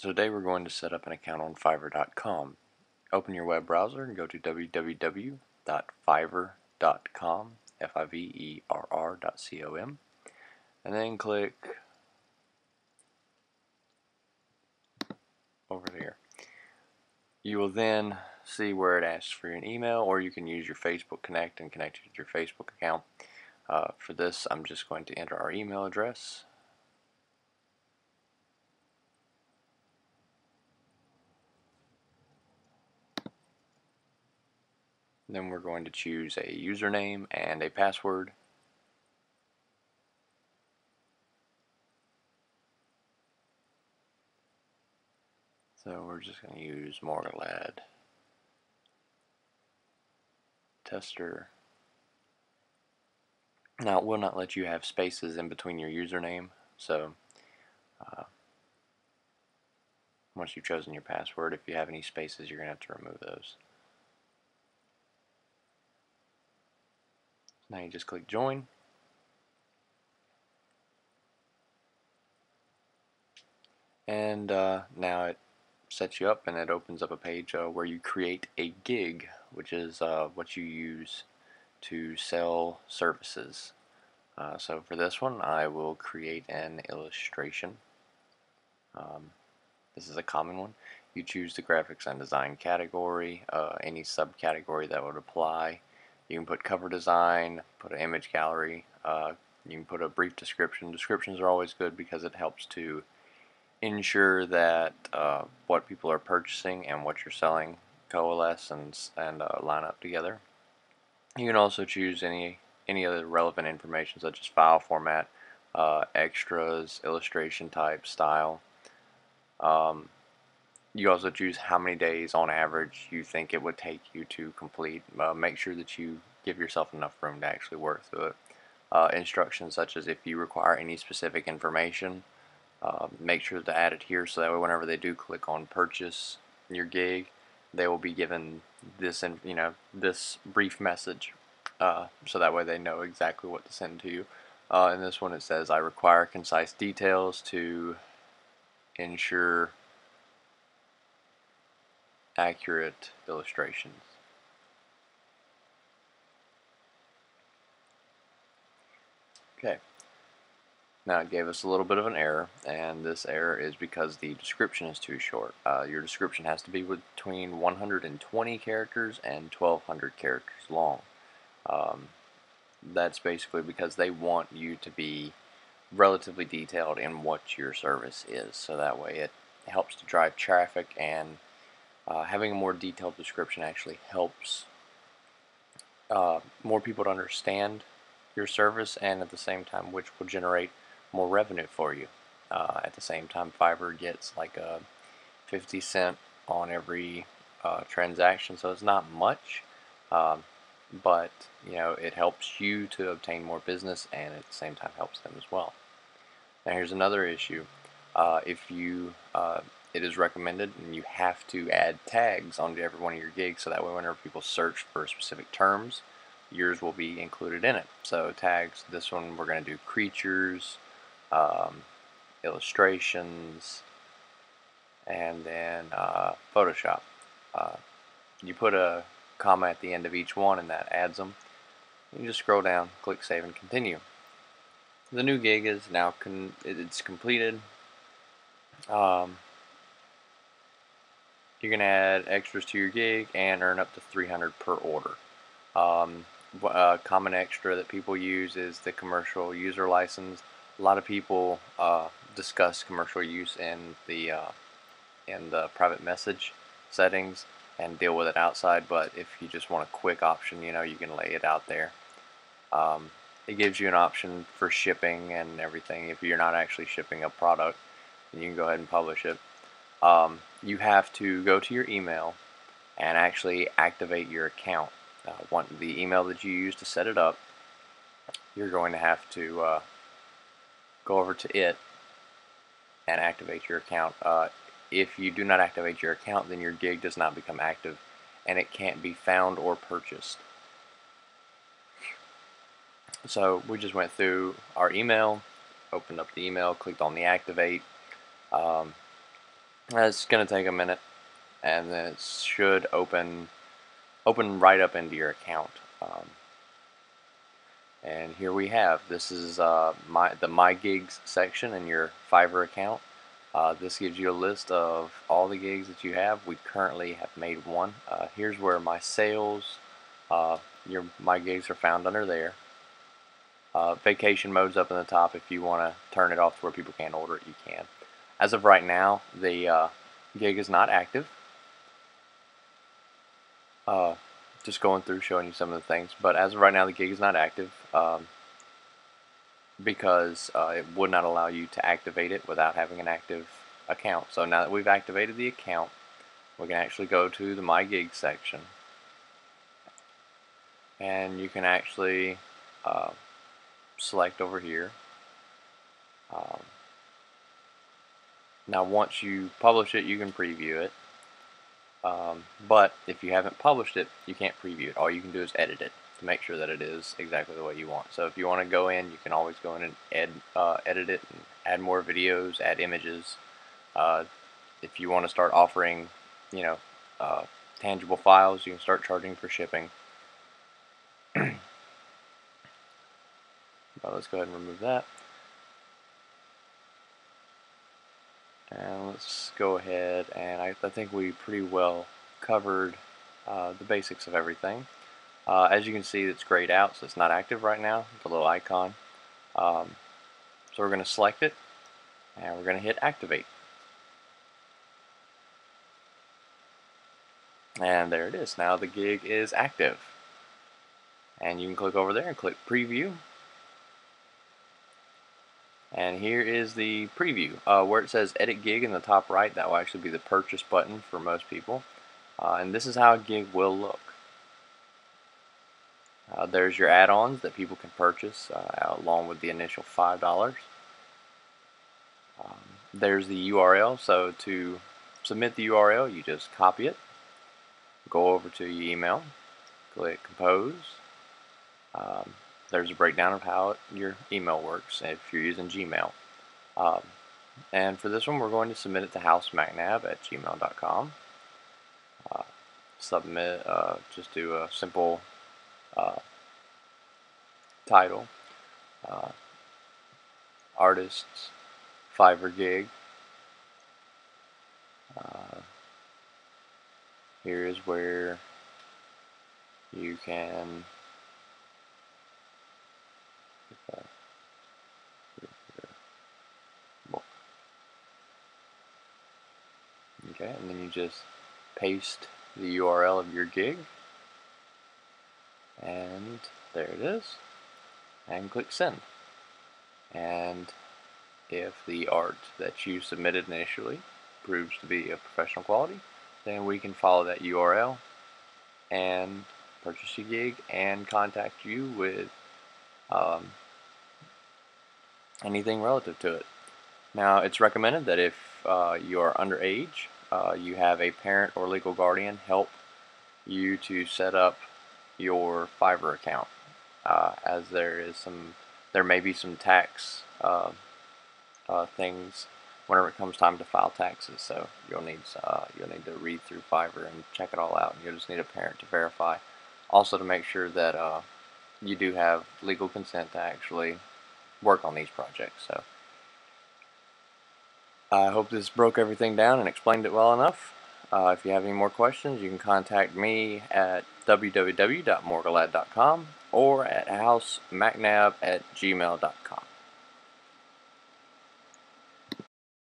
So today we're going to set up an account on fiverr.com. Open your web browser and go to www.fiverr.com, fiverr.com, and then click over here. You will then see where it asks for an email, or you can use your Facebook Connect and connect it to your Facebook account. For this, I'm just going to enter our email address. Then we're going to choose a username and a password. So we're just going to use Morgalad Tester. Now it will not let you have spaces in between your username, so once you've chosen your password, if you have any spaces, you're going to have to remove those. Now you just click join. And now it sets you up and it opens up a page where you create a gig, which is what you use to sell services. So for this one, I will create an illustration. This is a common one. You choose the graphics and design category, any subcategory that would apply. You can put cover design, put an image gallery, you can put a brief description. Descriptions are always good because it helps to ensure that what people are purchasing and what you're selling coalesce and line up together. You can also choose any other relevant information such as file format, extras, illustration type, style. You also choose how many days on average you think it would take you to complete. Make sure that you give yourself enough room to actually work through it. Instructions such as if you require any specific information, make sure to add it here so that way whenever they do click on purchase your gig, they will be given this, this brief message, so that way they know exactly what to send to you. In this one it says, I require concise details to ensure accurate illustrations. Okay. Now it gave us a little bit of an error, and this error is because the description is too short. Your description has to be between 120 characters and 1200 characters long. That's basically because they want you to be relatively detailed in what your service is, so that way it helps to drive traffic, and having a more detailed description actually helps more people to understand your service, and at the same time which will generate more revenue for you. At the same time, Fiverr gets like a 50 cents on every transaction, so it's not much, but it helps you to obtain more business, and at the same time helps them as well. Now here's another issue. It is recommended, and you have to add tags onto every one of your gigs, so that way whenever people search for specific terms, yours will be included in it. So tags, this one we're going to do creatures, illustrations, and then Photoshop. You put a comma at the end of each one and that adds them. You just scroll down, click save and continue. The new gig is now it's completed. You can add extras to your gig and earn up to 300 per order. A common extra that people use is the commercial user license. A lot of people discuss commercial use in the private message settings and deal with it outside, but if you just want a quick option, you can lay it out there. It gives you an option for shipping and everything. If you're not actually shipping a product, then you can go ahead and publish it. You have to go to your email and actually activate your account. The email that you use to set it up, you're going to have to go over to it and activate your account. If you do not activate your account, then your gig does not become active and it can't be found or purchased. So we just went through our email, opened up the email, clicked on the activate. It's going to take a minute, and then it should open right up into your account. And here we have, this is the My Gigs section in your Fiverr account. This gives you a list of all the gigs that you have. We currently have made one. Here's where my sales, your My Gigs are found under there. Vacation mode's up in the top. If you want to turn it off to where people can't order it, you can. As of right now, the gig is not active. Just going through showing you some of the things, but as of right now the gig is not active because it would not allow you to activate it without having an active account. So now that we've activated the account, we can actually go to the My Gigs section, and you can actually select over here. Now once you publish it, you can preview it. But if you haven't published it, you can't preview it. All you can do is edit it to make sure that it is exactly the way you want. So if you want to go in, you can always go in and edit it and add more videos, add images. If you want to start offering, tangible files, you can start charging for shipping. But let's go ahead and remove that. And let's go ahead, and I think we pretty well covered the basics of everything. As you can see, it's grayed out, so it's not active right now, the little icon. So we're going to select it, and we're going to hit activate. And there it is. Now the gig is active. And you can click over there and click preview. And here is the preview. Where it says edit gig in the top right, that will actually be the purchase button for most people. And this is how a gig will look. There's your add-ons that people can purchase along with the initial $5. There's the URL. So to submit the URL, you just copy it, go over to your email, click compose. There's a breakdown of how your email works if you're using Gmail. And for this one, we're going to submit it to housemacnab@gmail.com. Submit, just do a simple title, artists, Fiverr gig. Here is where you can okay, and then you just paste the URL of your gig, and there it is, and click send. And if the art that you submitted initially proves to be of professional quality, then we can follow that URL and purchase your gig and contact you with anything relative to it. Now, it's recommended that if you are underage, you have a parent or legal guardian help you to set up your Fiverr account, as there may be some tax things whenever it comes time to file taxes. So you'll need to read through Fiverr and check it all out, and you'll just need a parent to verify. Also, to make sure that you do have legal consent to actually work on these projects. So I hope this broke everything down and explained it well enough. If you have any more questions, you can contact me at www.morgalad.com or at housemacnab@gmail.com.